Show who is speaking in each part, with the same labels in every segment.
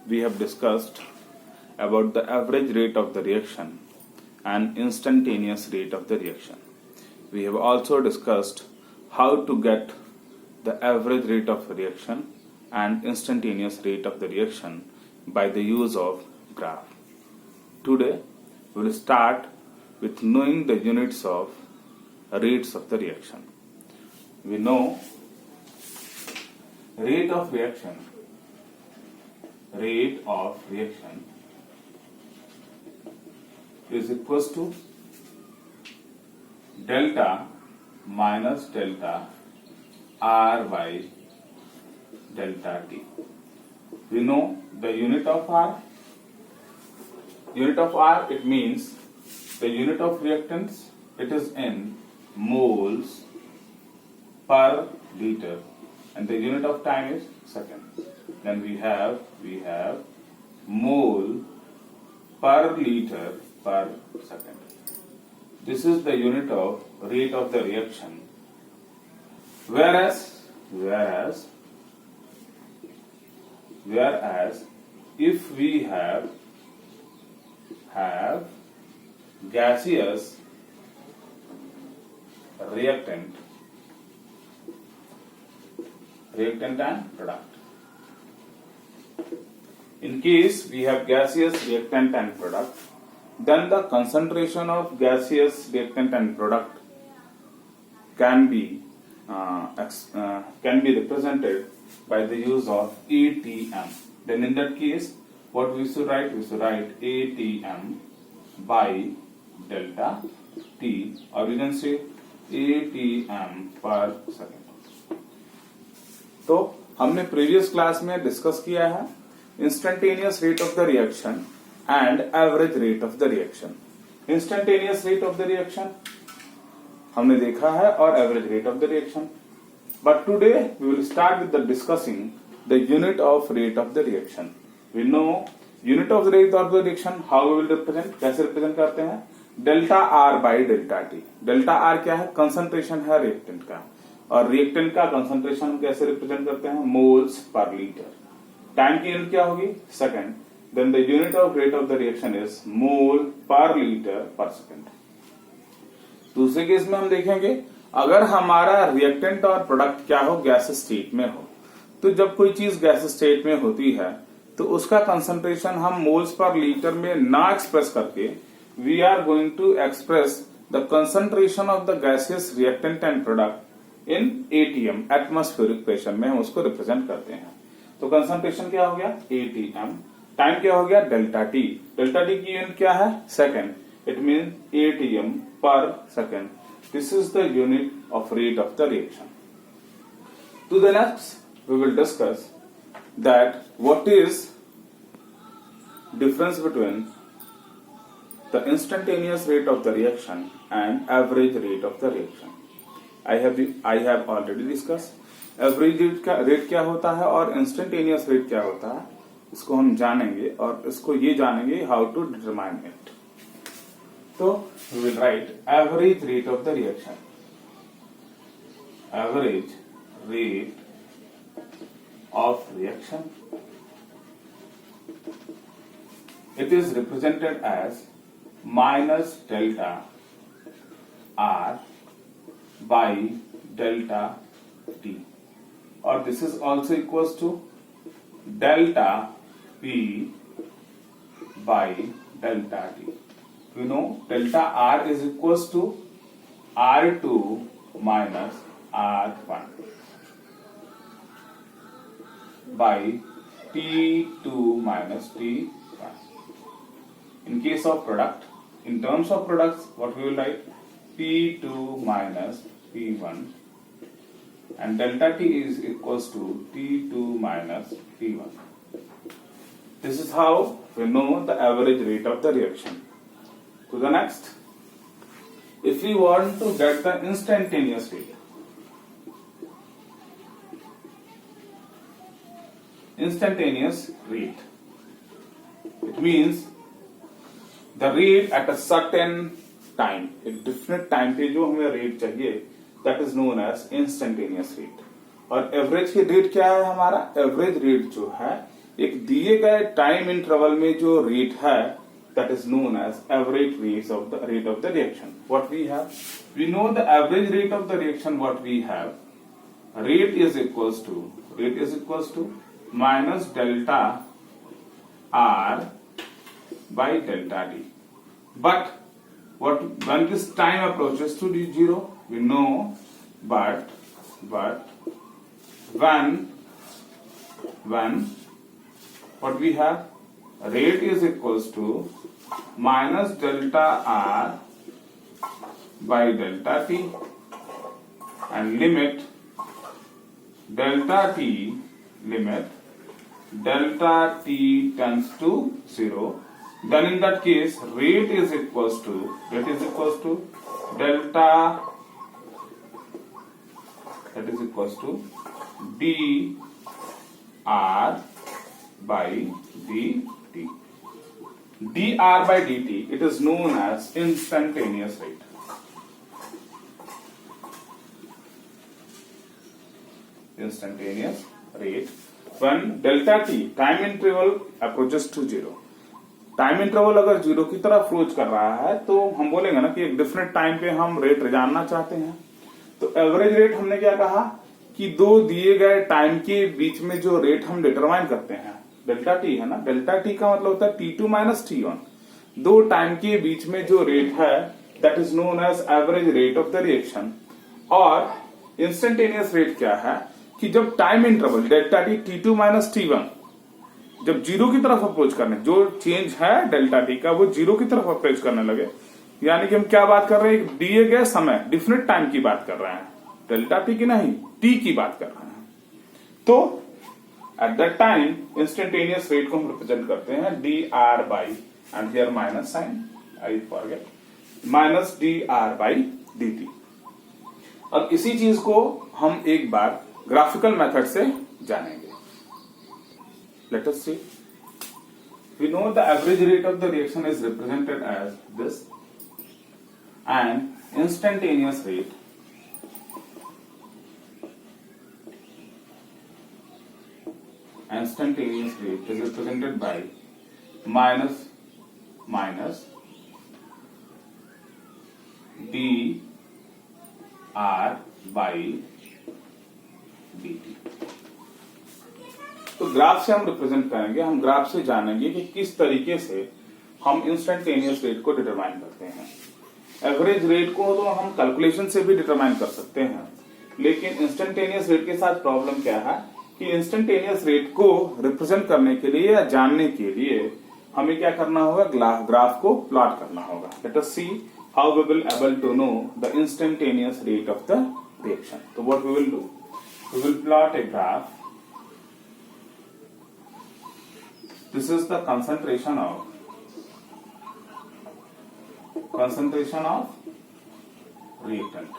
Speaker 1: we have discussed about the average rate of the reaction and instantaneous rate of the reaction. We have also discussed how to get the average rate of reaction and instantaneous rate of the reaction by the use of graph. Today we will start with knowing the units of rates of the reaction. We know rate of reaction is equals to delta minus delta R by delta T. We know the unit of R. Unit of R, it means the unit of reactants, it is in moles per liter, and the unit of time is second. Then we have mole per liter per second. This is the unit of rate of the reaction. Whereas if we have gaseous reactant and product. In case we have gaseous reactant and product, then the concentration of gaseous reactant and product can be represented by the use of ATM. Then in that case, what we should write? We should write ATM by delta T, or we can say ATM per second. तो हमने previous class में discuss किया है instantaneous rate of the reaction and average rate of the reaction. Instantaneous rate of the reaction हमने देखा है और average rate of the reaction. But today we will start with the discussing the unit of rate of the reaction. We know unit of the rate of the reaction, how we will represent, कैसे represent करते हैं? Delta R by delta T. Delta R क्या है? Concentration है reactant का, और reactant का concentration कैसे रिप्रेजेंट करते हैं? Moles per litre. टाइम की यूनिट क्या होगी? Second. Then the unit of rate of the reaction is mole per litre पर सेकंड. दूसरे केस में हम देखेंगे, अगर हमारा रिएक्टेंट और प्रोडक्ट क्या हो? गैस स्टेट में हो. तो जब कोई चीज गैस स्टेट में होती है तो उसका कंसंट्रेशन हम मोल्स पर लीटर में ना एक्सप्रेस करके we are going to express the concentration of the gaseous reactant and product in ATM, atmospheric pressure में हम उसको रिप्रेजेंट करते हैं. तो कंसंट्रेशन क्या हो गया? एटीएम. टाइम क्या हो गया? Delta T. डेल्टा टी की यूनिट क्या है? Second. It mean ATM per second. This is the unit of rate of the reaction. To the next we will discuss that what is difference between the instantaneous rate of the reaction and average rate of the reaction. I have already discussed. Average rate क्या होता है और instantaneous rate क्या होता है, इसको हम जानेंगे और इसको ये जानेंगे how to determine it. तो we will write average rate of the reaction. Average rate of reaction. It is represented as minus delta R by delta T, or this is also equals to delta P by delta T. You know delta R is equals to R2 minus R1 by T2 minus T1. In case of product, in terms of products, what we will write? P2 minus P1, and delta T is equals to T2 minus T1. This is how we know the average rate of the reaction. To the next, if we want to get the instantaneous rate, it means the rate at a certain time, एक definite time पे जो हमें rate चाहिए, that is known as instantaneous rate. और average की rate क्या है हमारा? एवरेज रेट जो है एक दिए गए टाइम इंटरवल में जो रेट है that is known as average rate of the reaction. What we have? We know the average rate of the reaction. What we have? Rate is equals to minus delta R by delta D. But when this time approaches to zero, we know. But when what we have? Rate is equals to minus delta R by delta T, and limit delta T tends to 0. Then in that case rate is equals to delta that is equals to dr by dt. dr by dt, it is known as instantaneous rate. Instantaneous rate when delta t time interval approaches to 0. Time interval अगर zero की तरफ approach कर रहा है तो हम बोलेंगे ना कि एक डिफरेंट टाइम पे हम रेट जानना चाहते हैं। तो एवरेज रेट हमने क्या कहा कि दो दिए गए टाइम के बीच में जो रेट हम डिटरमाइन करते हैं, डेल्टा टी है ना, डेल्टा टी का मतलब होता है T2 माइनस T1। दो टाइम के बीच में जो रेट है that is known as average rate of the reaction. और इंस्टेंटेनियस रेट क्या है कि जब time interval delta T T2 minus T1 जब जीरो की तरफ अप्रोच करने, जो चेंज है डेल्टा टी का वो जीरो की तरफ अप्रोच करने लगे, यानी कि हम क्या बात कर रहे हैं, दिए गए समय डिफरेंट टाइम की बात कर रहे हैं, डेल्टा टी की नहीं, टी की बात कर रहे हैं। तो at that time instantaneous rate को हम रिप्रेजेंट करते हैं D R by, and here minus sign, I forget, minus D R by D T. अब इसी चीज को हम एक बार ग्राफिकल मेथड से जानेंगे। Let us see. We know the average rate of the reaction is represented as this, and instantaneous rate is represented by minus d r by dt। तो graph से हम रिप्रेजेंट करेंगे, हम ग्राफ से जानेंगे कि किस तरीके से हम इंस्टेंटेनियस रेट को डिटरमाइन करते हैं। एवरेज रेट को तो हम कैलकुलेशन से भी डिटरमाइन कर सकते हैं, लेकिन इंस्टेंटेनियस रेट के साथ प्रॉब्लम क्या है कि इंस्टेंटेनियस रेट को रिप्रेजेंट करने के लिए या जानने के लिए हमें क्या करना होगा, ग्राफ को प्लॉट करना होगा। Let us see how we will able to know the instantaneous rate of the reaction. तो what we will do, we will plot a graph. This is the concentration of reactant,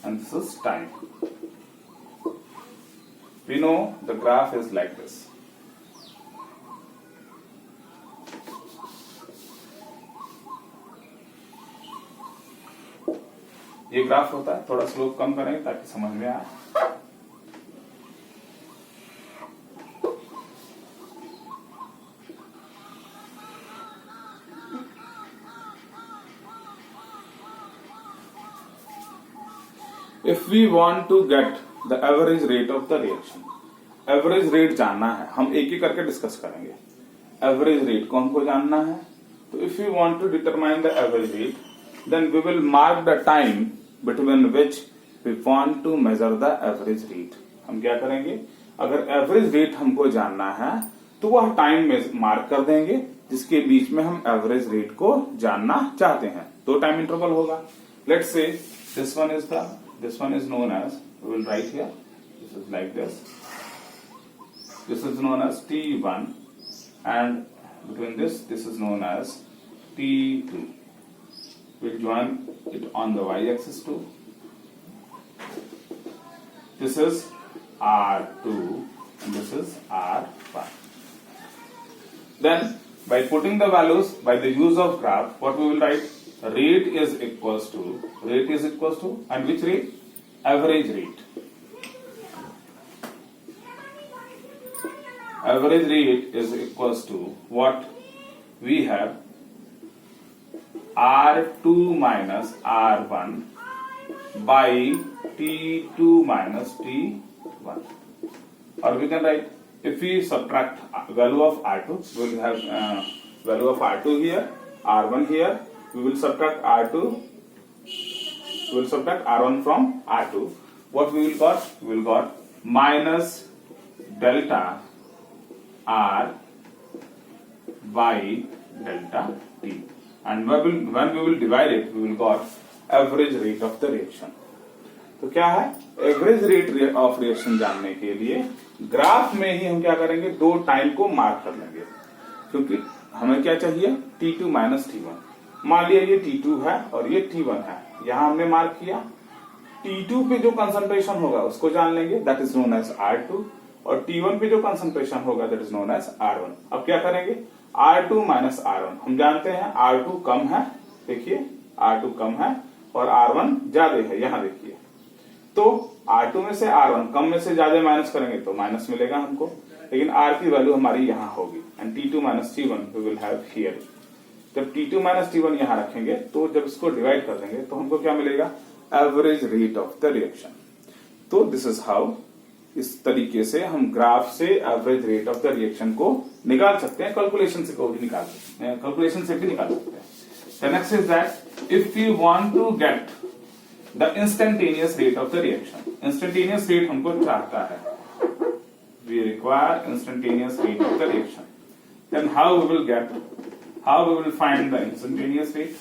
Speaker 1: and this is time. We know the graph is like this. ये graph होता है, थोड़ा slope कम करें ताकि समझ में आए। If we want to get the average rate of the reaction, average rate जानना है, हम एक एक करके डिस्कस करेंगे। एवरेज रेट को हमको जानना है, तो if you want to determine the average rate, then we will mark the time between which we want to measure the average rate. हम क्या करेंगे, अगर एवरेज रेट हमको जानना है तो वह टाइम में मार्क कर देंगे जिसके बीच में हम एवरेज रेट को जानना चाहते हैं। दो टाइम इंटरवल होगा। Let's say this one is known as, we will write here, this is like this is known as T1, and between this is known as T2. We'll join it on the y-axis too. This is R2 and this is R1. Then by putting the values, by the use of graph, what we will write, rate is equals to, and which rate? Average rate. average rate is equals to what we have, R2 minus R1 by T2 minus T1. Or we can write, if we subtract value of R2, we will have value of R2 here, R1 here, we will subtract R2, we will subtract R1 from R2. What we will got? We will got minus delta R by delta T. And when we will divide it, we will got average rate of the reaction. तो क्या है, average rate of reaction जानने के लिए graph में ही हम क्या करेंगे, दो टाइम को मार्क कर लेंगे, क्योंकि हमें क्या चाहिए, T2 माइनस T1। मान लिया ये T2 है और ये T1 है, यहां हमने मार्क किया। T2 पे जो कंसंट्रेशन होगा उसको जान लेंगे, that is known as R2, और T1 पे जो कंसंट्रेशन होगा that is known as R1। अब क्या करेंगे, R2 माइनस R1, हम जानते हैं R2 कम है, देखिए R2 कम है और R1 ज्यादा है, यहां देखिए। तो R2 में से R1 कम में से ज्यादा माइनस करेंगे तो माइनस मिलेगा हमको, लेकिन R की वैल्यू हमारी यहाँ होगी, and T2 minus T1 we will have here. जब T2 माइनस T1 यहाँ रखेंगे तो जब इसको डिवाइड कर देंगे तो हमको क्या मिलेगा, average rate of the reaction. तो दिस इज हाउ, इस तरीके से हम ग्राफ से average rate of the reaction को निकाल सकते हैं, कैलकुलेशन से भी निकाल सकते हैं, कैलकुलेशन से भी निकाल सकते हैं। The next is that if we want to get the instantaneous rate of the reaction, instantaneous rate हमको चाहता है, we require instantaneous rate of the reaction, then how we will find the instantaneous rate?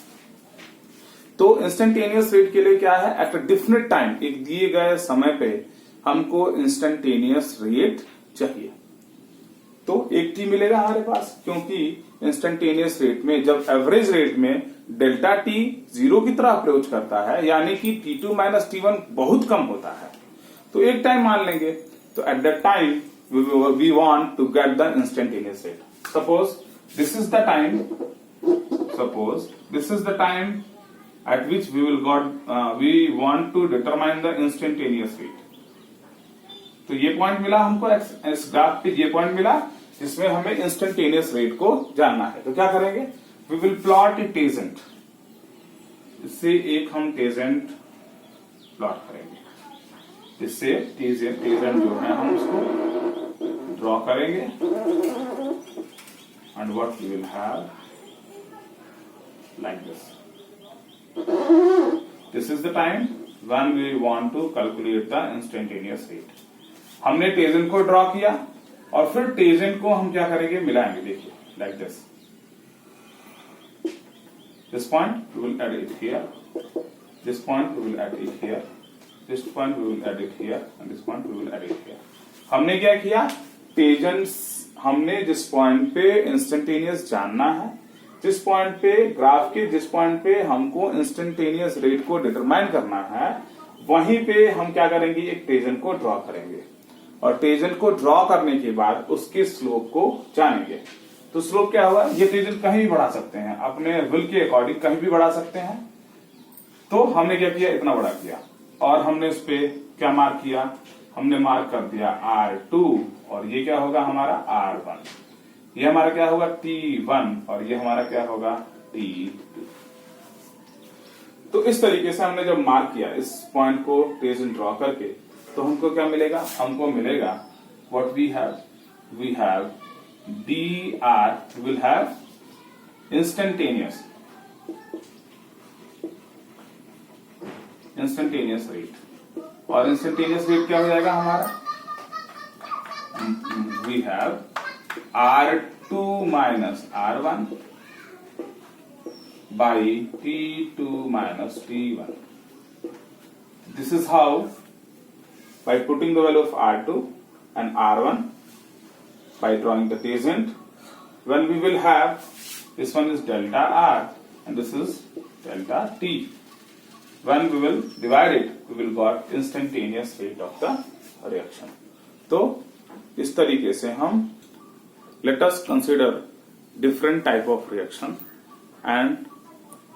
Speaker 1: तो instantaneous rate के लिए क्या है, at a definite time, एक दिए गए समय पे हमको instantaneous rate चाहिए। तो एक टी मिलेगा हमारे पास, क्योंकि इंस्टेंटेनियस रेट में जब एवरेज रेट में डेल्टा टी जीरो की तरह अप्रोच करता है, यानी कि T2 माइनस T1 बहुत कम होता है, तो एक टाइम मान लेंगे। तो at that time we want to get the instantaneous rate. Suppose this is the time at which we want to determine the instantaneous rate. तो ये पॉइंट मिला हमको, इस ग्राफ पे ये पॉइंट मिला जिसमें हमें इंस्टेंटेनियस रेट को जानना है। तो क्या करेंगे, we will plot a tangent, इससे एक हम टेजेंट प्लॉट करेंगे, इससे टेजेंट जो है हम उसको ड्रॉ करेंगे, and what we will have like this is the time when we want to calculate the instantaneous rate. हमने टेजेंट को ड्रॉ किया और फिर टेजेंट को हम क्या करेंगे, मिलाएंगे, देखिए like this point we will add it here, this point we will add it here, this point we will add it here, and this point we will add it here. हमने क्या किया, टेजेंट्स, हमने जिस पॉइंट पे instantaneous जानना है, जिस point पे ग्राफ के जिस पॉइंट पे हमको इंस्टेंटेनियस रेट को डिटरमाइन करना है, वहीं पे हम क्या करेंगे, एक टेजेंट को ड्रॉ करेंगे, और टेजेंट को ड्रॉ करने के बाद उसके स्लोप को जानेंगे। तो स्लोप क्या हुआ, ये टेजेंट कहीं भी बढ़ा सकते हैं, अपने विल के अकॉर्डिंग कहीं भी बढ़ा सकते हैं। तो हमने क्या किया, इतना बड़ा किया, और हमने इस पे क्या मार्क किया, हमने मार्क कर दिया R2, और ये क्या होगा हमारा R1, ये हमारा क्या होगा T1, और ये हमारा क्या होगा T2। तो इस तरीके से हमने जब मार्क किया इस पॉइंट को टेजेंट ड्रॉ करके, तो हमको क्या मिलेगा, हमको मिलेगा what we have dr, we will have instantaneous rate, और instantaneous rate क्या हो जाएगा हमारा, we have R2 minus R1 by T2 minus T1. This is how, by putting the value of R2 and R1 by drawing the tangent, when we will have, this one is delta R and this is delta T. When we will divide it, we will got instantaneous rate of the reaction. तो इस तरीके से हम, let us consider different type of reaction, and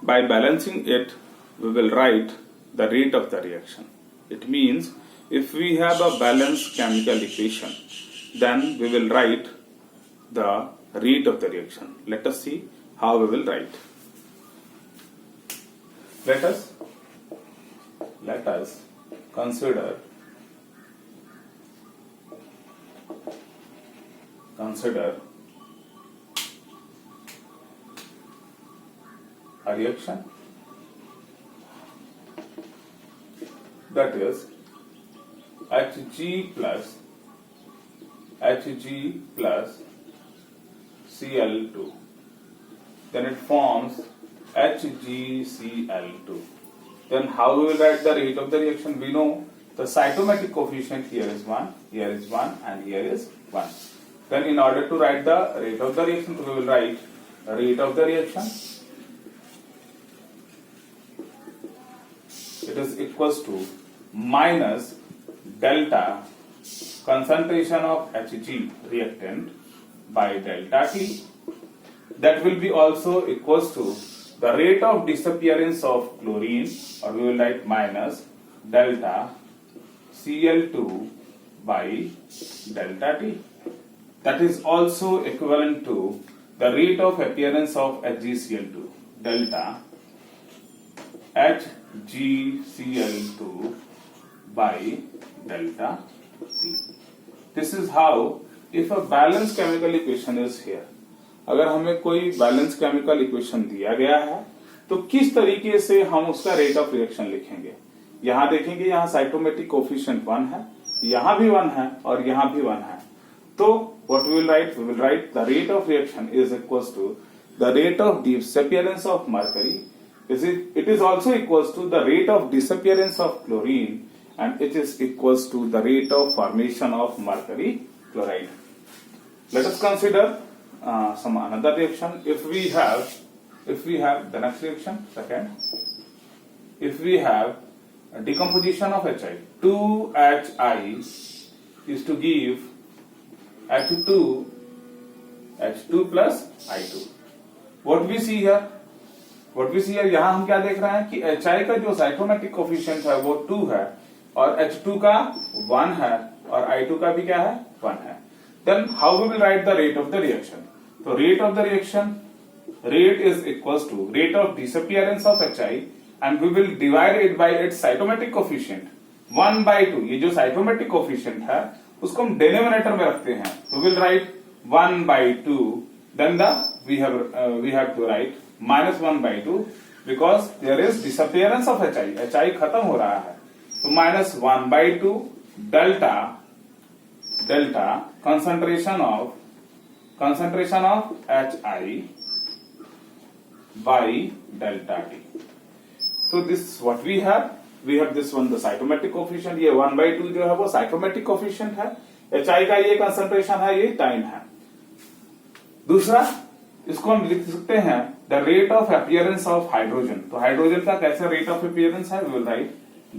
Speaker 1: by balancing it, we will write the rate of the reaction. It means if we have a balanced chemical equation, then we will write the rate of the reaction. Let us see how we will write. Let us consider a reaction that is Hg plus Cl2. Then it forms HgCl2. Then how we will write the rate of the reaction? We know the cytometric coefficient here is 1, here is 1, and here is 1. Then in order to write the rate of the reaction, we will write the rate of the reaction. It is equals to minus delta concentration of Hg reactant by delta T. That will be also equals to the rate of disappearance of chlorine, or we will write minus delta Cl2 by delta T. That is also equivalent to the rate of appearance of HgCl2, delta HgCl2 by delta T. This is how, if a balanced chemical equation is here, अगर हमें कोई balance chemical equation दिया गया है तो किस तरीके से हम उसका रेट ऑफ रिएक्शन लिखेंगे. यहां देखेंगे, यहां साइटोमेट्रिक कोफिशिएंट 1 है, यहां भी 1 है और यहां भी 1 है. तो what we will write the rate of reaction is equals to the rate of disappearance of mercury. It is also equals to the rate of disappearance of chlorine, and it is equals to the rate of formation of mercury chloride. Let us consider some another reaction. If we have the next reaction, second, if we have a decomposition of HI, 2HI is to give H2 plus I2. What we see here, यहाँ हम क्या देख रहे हैं कि HI का जो साइटोमेट्रिक coefficient है वो 2 है और H2 का 1 है और I2 का भी क्या है, 1 है. Then how we will write the rate of the reaction? So rate of the reaction, rate is equals to rate of disappearance of HI and we will divide it by its cytometric coefficient 1/2. ये जो cytometric coefficient है उसको हम denominator में रखते हैं. So we will write 1/2. Then we have to write minus 1/2 because there is disappearance of HI. HI खत्म हो रहा है. So minus 1/2 delta concentration of HI by delta T. So this what we have this one, the cytometric coefficient. ये 1/2 जो है वो cytometric coefficient है. HI का ये concentration है, ये टाइम है. दूसरा इसको हम लिख सकते हैं the rate of appearance of hydrogen. तो हाइड्रोजन का कैसे रेट ऑफ अपीयरेंस है, we will write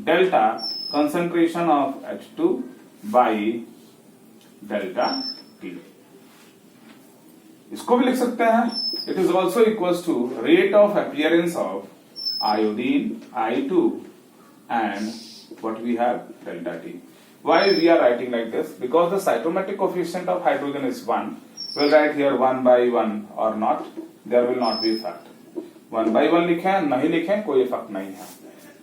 Speaker 1: delta concentration of H2 by delta T. इसको भी लिख सकते हैं, it is also equals to rate of appearance of iodine I2 and what we have delta T. Why we are writing like this? Because the cytometric coefficient of hydrogen is 1. We'll write here 1/1 or not. There will not be effect. 1/1 लिखें नहीं लिखें कोई effect नहीं है.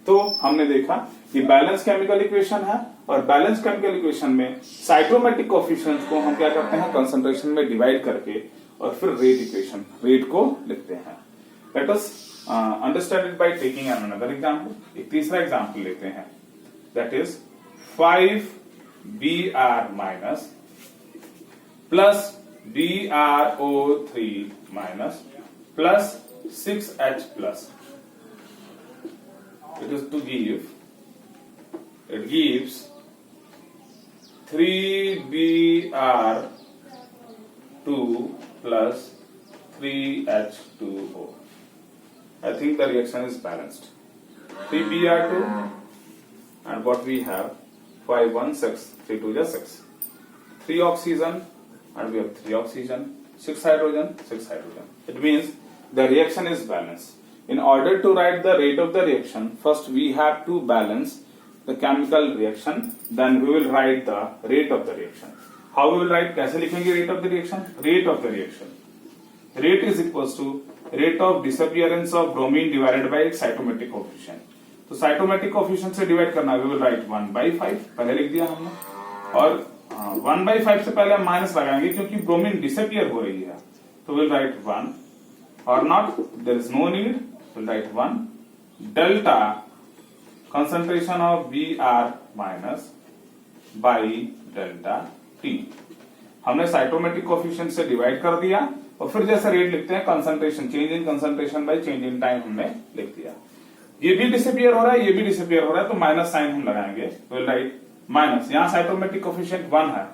Speaker 1: तो हमने देखा कि बैलेंस केमिकल इक्वेशन है और बैलेंस केमिकल इक्वेशन में साइटोमेट्रिक कोफिशिएंट को हम क्या करते हैं, कंसंट्रेशन में डिवाइड करके और फिर रेट को लिखते हैं. Let us understand it by taking another example. एक तीसरा एग्जांपल लेते हैं, that is 5Br minus plus BrO3 minus plus 6H plus. It gives 3Br2 plus 3H2O. I think the reaction is balanced. 3Br2 and what we have 5 1 6 3 2 is 6. 3 oxygen and we have 3 oxygen, 6 hydrogen, 6 hydrogen. It means the reaction is balanced. In order to write the rate of the reaction, first we have to balance the chemical reaction, then we will write the rate of the reaction. How we will write, कैसे लिखेंगे rate of the reaction? Rate of the reaction, rate is equal to rate of disappearance of bromine divided by stoichiometric coefficient. तो stoichiometric coefficient से divide करना, we will write 1/5, पहले लिख दिया हमने, और 1/5 से पहले हम माइनस लगाएंगे क्योंकि ब्रोमीन डिसअपियर हो रही है, तो will write 1 or not, there is no need, we'll write 1 delta concentration of Br minus by delta T। हमने साइटोमेट्रिक कोएफिशिएंट से डिवाइड कर दिया और फिर जैसे रेट लिखते हैं concentration, change in concentration by change in time हमने लिख दिया। ये भी डिसअपियर हो रहा है, ये भी डिसअपियर हो रहा है, तो माइनस साइन हम लगाएंगे, विल राइट माइनस, यहां साइटोमेट्रिक कोएफिशिएंट 1 है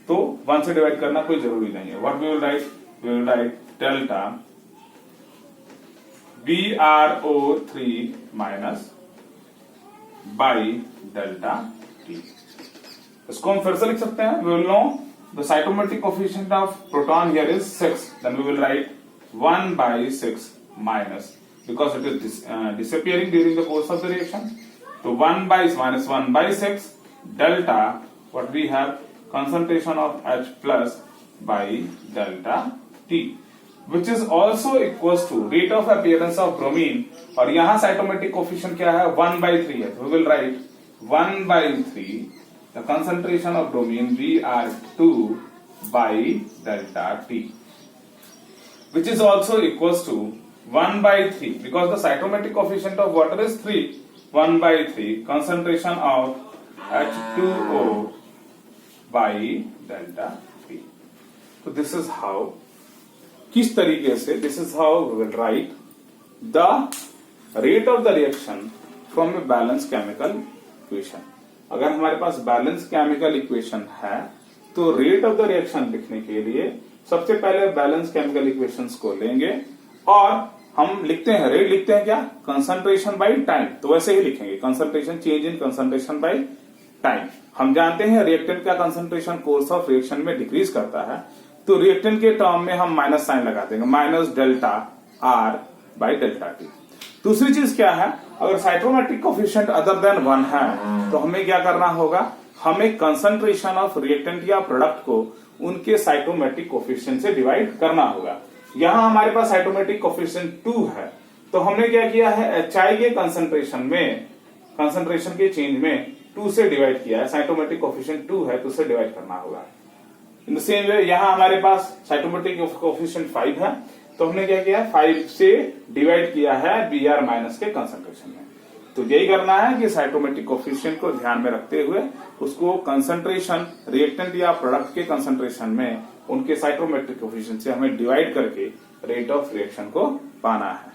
Speaker 1: तो 1 से डिवाइड करना कोई जरूरी नहीं है। What we will write, we will write delta BrO3 minus by delta T। इसको हम फिर से लिख सकते हैं, we will know the cytometric coefficient of proton here is 6, then we will write 1/6 minus, because it is disappearing during the course of the reaction, so 1/6 delta, what we have, concentration of H plus by delta T, which is also equals to rate of appearance of bromine, और यहाँ साइटोमेट्रिक coefficient क्या है, 1/3 है, so we will write 1/3 the concentration of bromine Br2 by delta T, which is also equals to 1/3, because the cytometric coefficient of water is 3, 1/3 concentration of H2O by delta T। So this is how, किस तरीके से, this is how we will write the rate of the reaction from a balance chemical equation. अगर हमारे पास balance chemical equation है तो rate of the reaction लिखने के लिए सबसे पहले बैलेंस केमिकल इक्वेशंस को लेंगे और हम लिखते हैं, रेट लिखते हैं क्या, कंसंट्रेशन बाय टाइम, तो वैसे ही लिखेंगे concentration, change in concentration by time. हम जानते हैं रिएक्टेंट का कंसंट्रेशन कोर्स ऑफ रिएक्शन में डिक्रीज करता है, तो रिएक्टेंट के टर्म में हम माइनस साइन लगा देंगे, minus delta R by delta T. दूसरी चीज क्या है, अगर साइटोमेट्रिक कोएफिशिएंट अदर देन 1 है तो हमें क्या करना होगा, हमें कंसंट्रेशन ऑफ रिएक्टेंट या प्रोडक्ट को उनके साइटोमेट्रिक कोएफिशिएंट से डिवाइड करना होगा। यहां हमारे पास साइटोमेट्रिक कोएफिशिएंट 2 है, तो हमने क्या किया है, HI के कंसंट्रेशन में, कंसंट्रेशन के चेंज में 2 से डिवाइड किया है, साइटोमेट्रिक कोएफिशिएंट 2 है तो उसे डिवाइड करना होगा। इन द सेम वे यहां हमारे पास साइटोमेट्रिक कोएफिशिएंट 5 है, तो हमने क्या किया, 5 से डिवाइड किया है Br माइनस के कंसंट्रेशन में। तो यही करना है कि साइटोमेट्रिक कोएफिशिएंट को ध्यान में रखते हुए उसको कंसंट्रेशन, रिएक्टेंट या प्रोडक्ट के कंसंट्रेशन में उनके साइटोमेट्रिक कोएफिशिएंट से हमें डिवाइड करके रेट ऑफ रिएक्शन को पाना है।